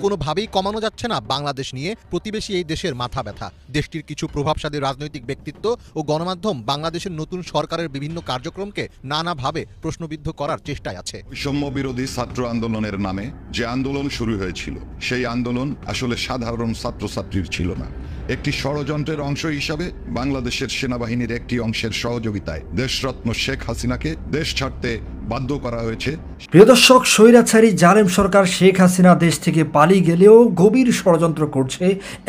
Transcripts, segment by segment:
কোনোভাবেই কমানো যাচ্ছে না বাংলাদেশ নিয়ে প্রতিবেশী এই দেশের মাথা ব্যথা। দেশটির কিছু প্রভাবশালী রাজনৈতিক ব্যক্তিত্ব ও গণমাধ্যম বাংলাদেশের নতুন সরকারের বিভিন্ন কার্যক্রমকে নানাভাবে প্রশ্নবিদ্ধ করার চেষ্টায় আছে। বৈষম্য বিরোধী ছাত্র আন্দোলনের নামে যে আন্দোলন শুরু হয়েছিল, সেই আন্দোলন আসলে সাধারণ ছাত্রছাত্রীর ছিল না। একটি ষড়যন্ত্রের অংশ হিসাবে বাংলাদেশের সেনাবাহিনীর একটি অংশের সহযোগিতায় দেশরত্ন শেখ হাসিনাকে দেশ ছাড়তে বাধ্য করা হয়েছে। প্রিয় দর্শক, স্বৈরাচারী জালেম সরকার শেখ হাসিনা দেশ থেকে পালিয়ে গেলেও গভীর ষড়যন্ত্র করছে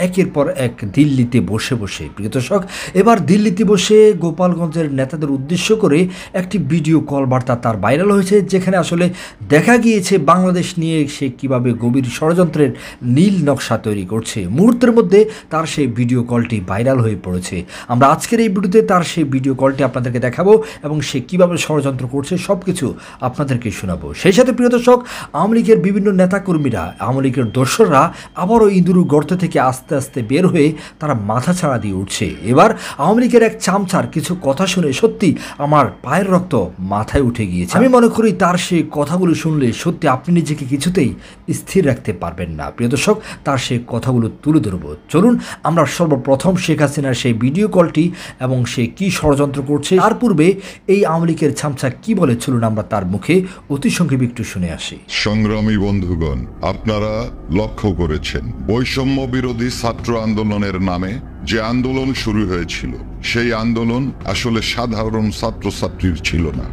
একের পর এক দিল্লিতে বসে বসে। প্রিয় দর্শক, এবার দিল্লিতে বসে গোপালগঞ্জের নেতাদের উদ্দেশ্য করে একটি ভিডিও কল বার্তা তার ভাইরাল হয়েছে, যেখানে আসলে দেখা গিয়েছে বাংলাদেশ নিয়ে সে কিভাবে গভীর ষড়যন্ত্রের নীল নকশা তৈরি করছে। মুহূর্তের মধ্যে তার সেই ভিডিও কলটি ভাইরাল হয়ে পড়েছে। আমরা আজকের এই ভিডিওতে তার সেই ভিডিও কলটি আপনাদেরকে দেখাবো এবং সে কিভাবে ষড়যন্ত্র করছে সবকিছু আপনাদেরকে শোনাবো। সেই সাথে প্রিয় দর্শক, আওয়ামী লীগের বিভিন্ন নেতাকর্মীরা, আওয়ামী লীগের দোসররা আবারও ইঁদুর গর্ত থেকে আস্তে আস্তে বের হয়ে তারা মাথা ছাড়া দিয়ে উঠছে। এবার আওয়ামী লীগের এক চামচার কিছু কথা শুনে সত্যি আমার পায়ের রক্ত মাথায় উঠে গিয়েছে। আমি মনে করি তার সেই কথাগুলো শুনলে সত্যি আপনি নিজেকে কিছুতেই স্থির রাখতে পারবেন না। প্রিয় দর্শক, তার সেই কথাগুলো তুলে ধরবো। চলুন আমরা সর্বপ্রথম শেখ হাসিনার সেই ভিডিও কলটি এবং সে কি ষড়যন্ত্র করছে তার পূর্বে এই আওয়ামী লীগের চামচা কি বলে, চলুন আমরা তার মুখে অতি সংক্ষেপে একটু শুনে আসি। সংগ্রামী বন্ধুগণ, আপনারা লক্ষ্য করেছেন বৈষম্য বিরোধী ছাত্র আন্দোলনের নামে যে আন্দোলন শুরু হয়েছিল, সেই আন্দোলন আসলে সাধারণ ছাত্রছাত্রীর ছিল না।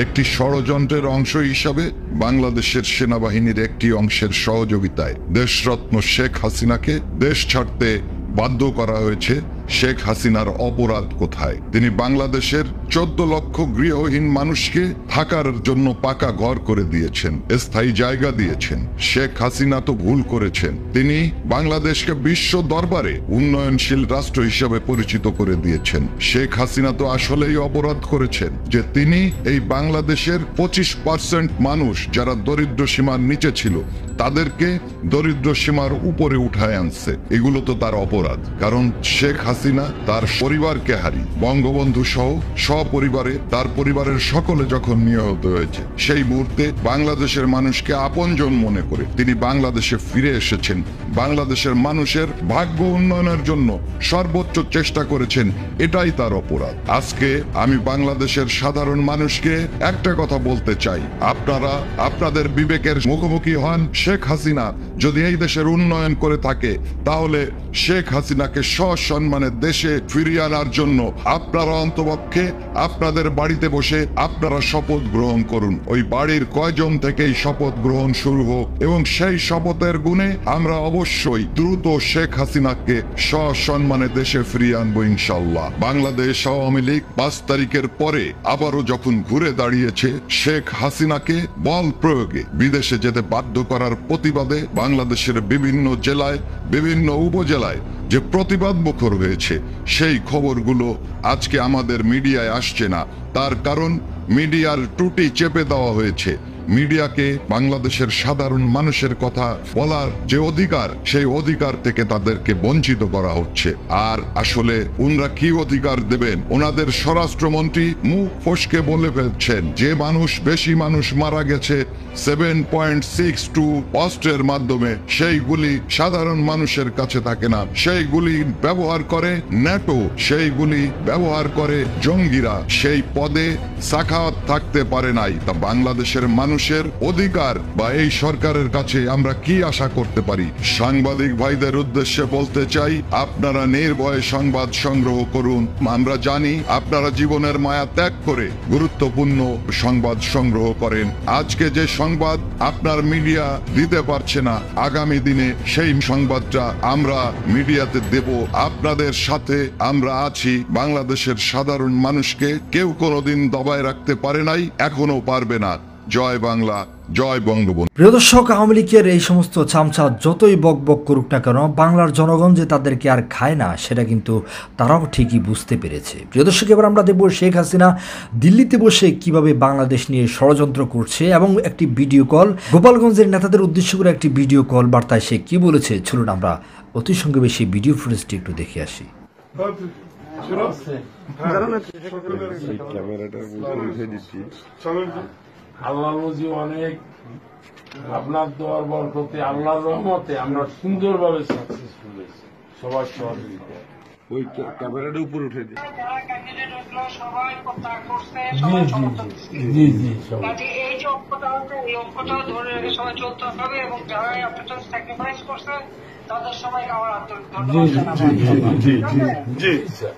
একটি ষড়যন্ত্রের অংশ হিসাবে বাংলাদেশের সেনাবাহিনীর একটি অংশের সহযোগিতায় দেশরত্ন শেখ হাসিনাকে দেশ ছাড়তে বাধ্য করা হয়েছে। শেখ হাসিনার অপরাধ কোথায়? তিনি বাংলাদেশের 14 লক্ষ গৃহহীন মানুষকে থাকার জন্য পাকা ঘর করে দিয়েছেন, স্থায়ী জায়গা দিয়েছেন। শেখ হাসিনা তো ভুল করেছেন, তিনি বাংলাদেশকে বিশ্ব দরবারে উন্নয়নশীল রাষ্ট্র হিসেবে পরিচিত করে দিয়েছেন। শেখ হাসিনা তো আসলেই অপরাধ করেছেন যে তিনি এই বাংলাদেশের 25% মানুষ যারা দরিদ্র সীমার নিচে ছিল তাদেরকে দরিদ্র সীমার উপরে উঠায় আনছে। এগুলো তো তার অপরাধ, কারণ শেখ হাসিনা তার পরিবারকে হারিয়ে বঙ্গবন্ধু সহ সপরিবারে তার পরিবারের সকলে যখন নিহত হয়েছে, সেই মুহূর্তে বাংলাদেশের মানুষকে আপনজন মনে করে তিনি বাংলাদেশে ফিরে এসেছেন। বাংলাদেশের মানুষের ভাগ্য উন্নয়নের জন্য সর্বোচ্চ চেষ্টা করেছেন, এটাই তার অপরাধ। আজকে আমি বাংলাদেশের সাধারণ মানুষকে একটা কথা বলতে চাই, আপনারা আপনাদের বিবেকের মুখোমুখি হন। শেখ হাসিনা যদি এই দেশের উন্নয়ন করে থাকে, তাহলে শেখ হাসিনাকে সসম্মানে দেশে ফিরিয়ে আনার জন্য আপনারা অন্তপক্ষে আপনাদের বাড়িতে বসে আপনারা শপথ গ্রহণ করুন। ওই বাড়ির কয়জন থেকেই শপথ গ্রহণ শুরু হোক এবং সেই শপথের গুণে আমরা অবশ্যই দ্রুত শেখ হাসিনাকে সসম্মানে দেশে ফিরিয়ে আনবো ইনশাল্লাহ। বাংলাদেশ আওয়ামী লীগ 5 তারিখের পরে আবারও যখন ঘুরে দাঁড়িয়েছে, শেখ হাসিনাকে বল প্রয়োগে বিদেশে যেতে বাধ্য করার প্রতিবাদে বাংলাদেশের বিভিন্ন জেলায়, বিভিন্ন উপজেলায় যে প্রতিবাদ মুখর হয়েছে, সেই খবরগুলো আজকে আমাদের মিডিয়ায় আসছে না। তার কারণ মিডিয়ার ত্রুটি চেপে দেওয়া হয়েছে। মিডিয়াকে বাংলাদেশের সাধারণ মানুষের কথা বলার যে অধিকার, সেই অধিকার থেকে তাদেরকে বঞ্চিত করা হচ্ছে। আর আসলে উনরা কি অধিকার দেবেন? ওনাদের স্বরাষ্ট্রমন্ত্রী মুখ ফসকে বলে ফেলছেন যে বেশি মানুষ মারা গেছে 7.62 অস্ত্রের মাধ্যমে, সেইগুলি সাধারণ মানুষের কাছে থাকে না, সেইগুলি ব্যবহার করে ন্যাটো, সেইগুলি ব্যবহার করে জঙ্গিরা। সেই পদে সাখাওয়াত থাকতে পারে নাই। তা বাংলাদেশের মানুষের অধিকার বা এই সরকারের কাছে আমরা কি আশা করতে পারি? সাংবাদিক ভাইদের উদ্দেশ্যে বলতে চাই, আপনারা নির্ভয়ে সংবাদ সংগ্রহ করুন। আমরা জানি আপনারা জীবনের মায়া ত্যাগ করে গুরুত্বপূর্ণ সংবাদ সংগ্রহ করেন। আজকে যে সংবাদ আপনার মিডিয়া দিতে পারছে না, আগামী দিনে সেই সংবাদটা আমরা মিডিয়াতে দেব। আপনাদের সাথে আমরা আছি। বাংলাদেশের সাধারণ মানুষকে কেউ কোনোদিন দবায় রাখতে পারে নাই, এখনো পারবে না। জয় বাংলা, জয় বঙ্গবন্ধু। প্রিয় দর্শক, আওয়ামী লীগের এই সমস্ত চামচা যতই বক বক করুক না কেন, বাংলার জনগণ যে তাদেরকে আর খায় না সেটা কিন্তু তারাও ঠিকই বুঝতে পেরেছে। প্রিয় দর্শক, এবার আমরা দেখব শেখ হাসিনা দিল্লিতে বসে কিভাবে বাংলাদেশ নিয়ে ষড়যন্ত্র করছে এবং একটি ভিডিও কল, গোপালগঞ্জের নেতাদের উদ্দেশ্য করে একটি ভিডিও কল বার্তায় সে কি বলেছে। চলুন আমরা অতি সঙ্গে বেশি ভিডিও ফুটেজটি একটু দেখে আসি। ক্যামেরাটা উঠে দিচ্ছি। আল্লাহ রুজি অনেক, আপনার দোয়ার বরকতে আল্লাহর রহমতে আমরা সুন্দরভাবে সাকসেসফুল হয়েছি সবার সহযোগিতা। ওই ক্যামেরাটা উপরে উঠে দিই। যারা ক্যান্ডিডেট হয়েছিল সবাই প্রত্যাহার করছে, জি সবাই জি সমর্থন দিচ্ছে। জি জি সবাই কাজে এই যে ঐক্যটা আছে, এই ঐক্যটা ধরে রেখে সবাই চলতে হবে এবং যারা আপনার স্যাক্রিফাইস করছে তাদের সবাইকে আমার আন্তরিক জি ধন্যবাদ জি জানাবো। জি জি জি স্যার।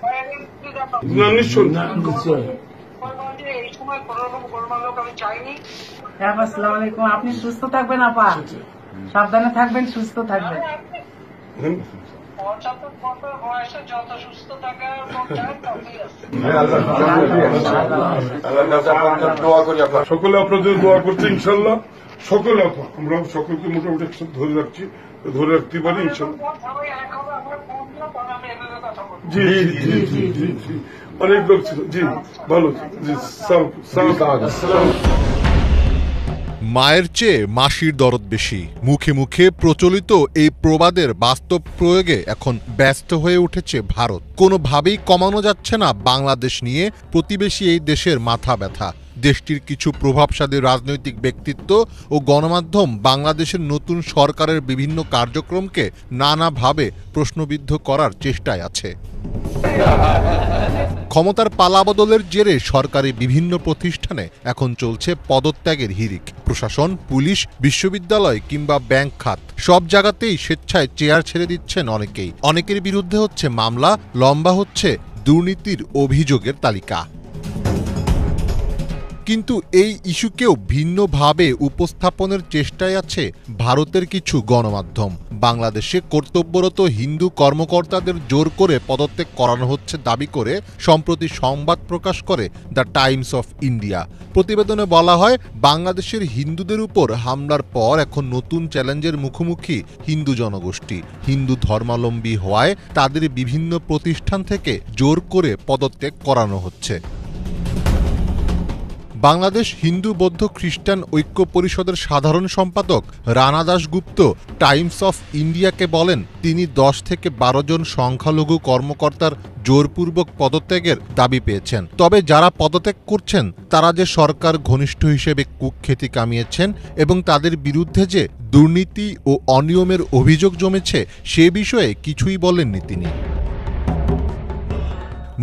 না নিশ্চয় না নিশ্চয় এই সময় কোন রকম গোলমাল লোক আমি চাইনি। হ্যাঁ, আসসালামু আলাইকুম। আপনি সুস্থ থাকবেন আপা, সাবধানে থাকবেন, সুস্থ থাকবেন। 75 বছর বয়সে যত সুস্থ থাকার মন চায় ততই আছে। সকলে আপনাদের দোয়া করছে ইনশাল্লাহ। সকলে আমরা সকলকে মোটামুটি একসাথে ধরে রাখছি, ধরে রাখতে পারি ইনশাল্লাহ। সবাই এক হবে, আমার ফোন দিও, তখন আমি এভাবে কথা বলবো। জি জি জি জি জি অনেক লোক ছিল। জি ভালো জি সালাম। মায়ের চেয়ে মাসির দরদ বেশি, মুখে মুখে প্রচলিত এই প্রবাদের বাস্তব প্রয়োগে এখন ব্যস্ত হয়ে উঠেছে ভারত। কোনোভাবেই কমানো যাচ্ছে না বাংলাদেশ নিয়ে প্রতিবেশী এই দেশের মাথা ব্যথা। দেশটির কিছু প্রভাবশালী রাজনৈতিক ব্যক্তিত্ব ও গণমাধ্যম বাংলাদেশের নতুন সরকারের বিভিন্ন কার্যক্রমকে নানাভাবে প্রশ্নবিদ্ধ করার চেষ্টায় আছে। ক্ষমতার পালাবদলের জেরে সরকারি বিভিন্ন প্রতিষ্ঠানে এখন চলছে পদত্যাগের হিড়িক। প্রশাসন, পুলিশ, বিশ্ববিদ্যালয় কিংবা ব্যাংক খাত সব জায়গাতেই স্বেচ্ছায় চেয়ার ছেড়ে দিচ্ছেন অনেকেই। অনেকের বিরুদ্ধে হচ্ছে মামলা, লম্বা হচ্ছে দুর্নীতির অভিযোগের তালিকা। কিন্তু এই ইস্যুকেও ভিন্নভাবে উপস্থাপনের চেষ্টায় আছে ভারতের কিছু গণমাধ্যম। বাংলাদেশে কর্তব্যরত হিন্দু কর্মকর্তাদের জোর করে পদত্যাগ করানো হচ্ছে দাবি করে সম্প্রতি সংবাদ প্রকাশ করে দ্য টাইমস অফ ইন্ডিয়া। প্রতিবেদনে বলা হয়, বাংলাদেশের হিন্দুদের উপর হামলার পর এখন নতুন চ্যালেঞ্জের মুখোমুখি হিন্দু জনগোষ্ঠী। হিন্দু ধর্মাবলম্বী হওয়ায় তাদের বিভিন্ন প্রতিষ্ঠান থেকে জোর করে পদত্যাগ করানো হচ্ছে। বাংলাদেশ হিন্দু বৌদ্ধ খ্রিস্টান ঐক্য পরিষদের সাধারণ সম্পাদক রানা দাশগুপ্ত টাইমস অফ ইন্ডিয়াকে বলেন, তিনি 10 থেকে 12 জন সংখ্যালঘু কর্মকর্তার জোরপূর্বক পদত্যাগের দাবি পেয়েছেন। তবে যারা পদত্যাগ করছেন তারা যে সরকার ঘনিষ্ঠ হিসেবে কুখ্যাতি কামিয়েছেন এবং তাদের বিরুদ্ধে যে দুর্নীতি ও অনিয়মের অভিযোগ জমেছে সে বিষয়ে কিছুই বলেননি তিনি।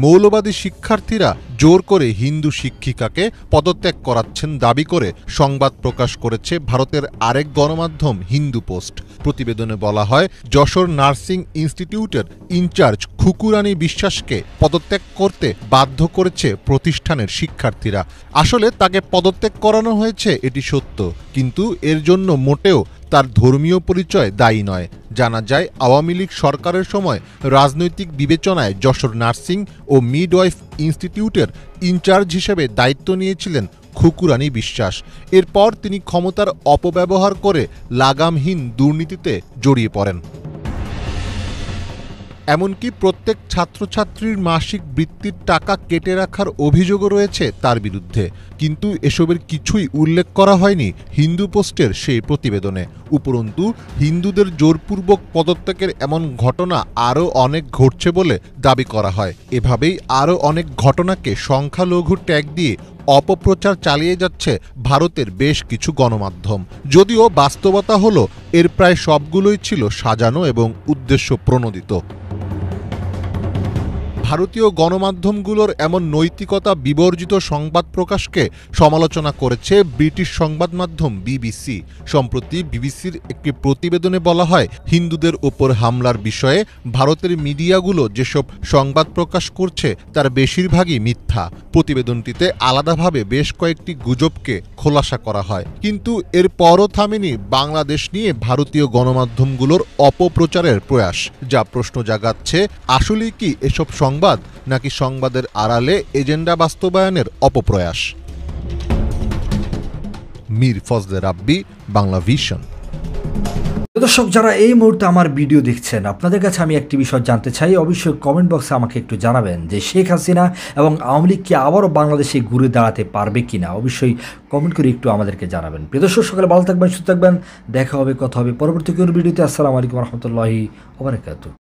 মৌলবাদী শিক্ষার্থীরা জোর করে হিন্দু শিক্ষিকাকে পদত্যাগ করাচ্ছেন দাবি করে সংবাদ প্রকাশ করেছে ভারতের আরেক গণমাধ্যম হিন্দু পোস্ট। প্রতিবেদনে বলা হয়, যশোর নার্সিং ইনস্টিটিউটের ইনচার্জ খুকুরানী বিশ্বাসকে পদত্যাগ করতে বাধ্য করেছে প্রতিষ্ঠানের শিক্ষার্থীরা। আসলে তাকে পদত্যাগ করানো হয়েছে এটি সত্য, কিন্তু এর জন্য মোটেও তার ধর্মীয় পরিচয় দায়ী নয়। জানা যায়, আওয়ামী লীগ সরকারের সময় রাজনৈতিক বিবেচনায় যশোর নার্সিং ও মিডওয়াইফ ইনস্টিটিউটের ইনচার্জ হিসেবে দায়িত্ব নিয়েছিলেন খুকুরানী বিশ্বাস। এরপর তিনি ক্ষমতার অপব্যবহার করে লাগামহীন দুর্নীতিতে জড়িয়ে পড়েন। এমনকি প্রত্যেক ছাত্রছাত্রীর মাসিক বৃত্তির টাকা কেটে রাখার অভিযোগও রয়েছে তার বিরুদ্ধে। কিন্তু এসবের কিছুই উল্লেখ করা হয়নি হিন্দু পোস্টের সেই প্রতিবেদনে। উপরন্তু হিন্দুদের জোরপূর্বক পদত্যাগের এমন ঘটনা আরও অনেক ঘটছে বলে দাবি করা হয়। এভাবেই আরও অনেক ঘটনাকে সংখ্যালঘু ট্যাগ দিয়ে অপপ্রচার চালিয়ে যাচ্ছে ভারতের বেশ কিছু গণমাধ্যম। যদিও বাস্তবতা হলো, এর প্রায় সবগুলোই ছিল সাজানো এবং উদ্দেশ্য প্রণোদিত। ভারতীয় গণমাধ্যমগুলোর এমন নৈতিকতা বিবর্জিত সংবাদ প্রকাশকে সমালোচনা করেছে ব্রিটিশ সংবাদ মাধ্যম বিবিসি। সম্প্রতি বিবিসির একটি প্রতিবেদনে বলা হয়, হিন্দুদের ওপর হামলার বিষয়ে ভারতের মিডিয়াগুলো যেসব সংবাদ প্রকাশ করছে তার বেশিরভাগই মিথ্যা। প্রতিবেদনটিতে আলাদাভাবে বেশ কয়েকটি গুজবকে খোলাসা করা হয়। কিন্তু এরপরও থামেনি বাংলাদেশ নিয়ে ভারতীয় গণমাধ্যমগুলোর অপপ্রচারের প্রয়াস, যা প্রশ্ন জাগাচ্ছে, আসলেই কি এসব সংবাদ নাকি সংবাদের আড়ালে এজেন্ডা বাস্তবায়নের অপপ্রয়াস। মীর ফজলে রাব্বি, বাংলা ভিশন। দর্শক, যারা এই মুহূর্তে আমার ভিডিও দেখছেন, আপনাদের কাছে আমি একটি বিষয় জানতে চাই। অবশ্যই কমেন্ট বক্সে আমাকে একটু জানাবেন যে শেখ হাসিনা এবং আওয়ামী লীগ কি আবারও বাংলাদেশে ঘুরে দাঁড়াতে পারবে কিনা। অবশ্যই কমেন্ট করে একটু আমাদেরকে জানাবেন। প্রিয় দর্শক, সকালে ভালো থাকবেন, সুস্থ থাকবেন। দেখা হবে, কথা হবে পরবর্তী কোনো ভিডিওতে। আসসালামু আলাইকুম রহমতুল্লাহি ওয়া বারাকাতুহু।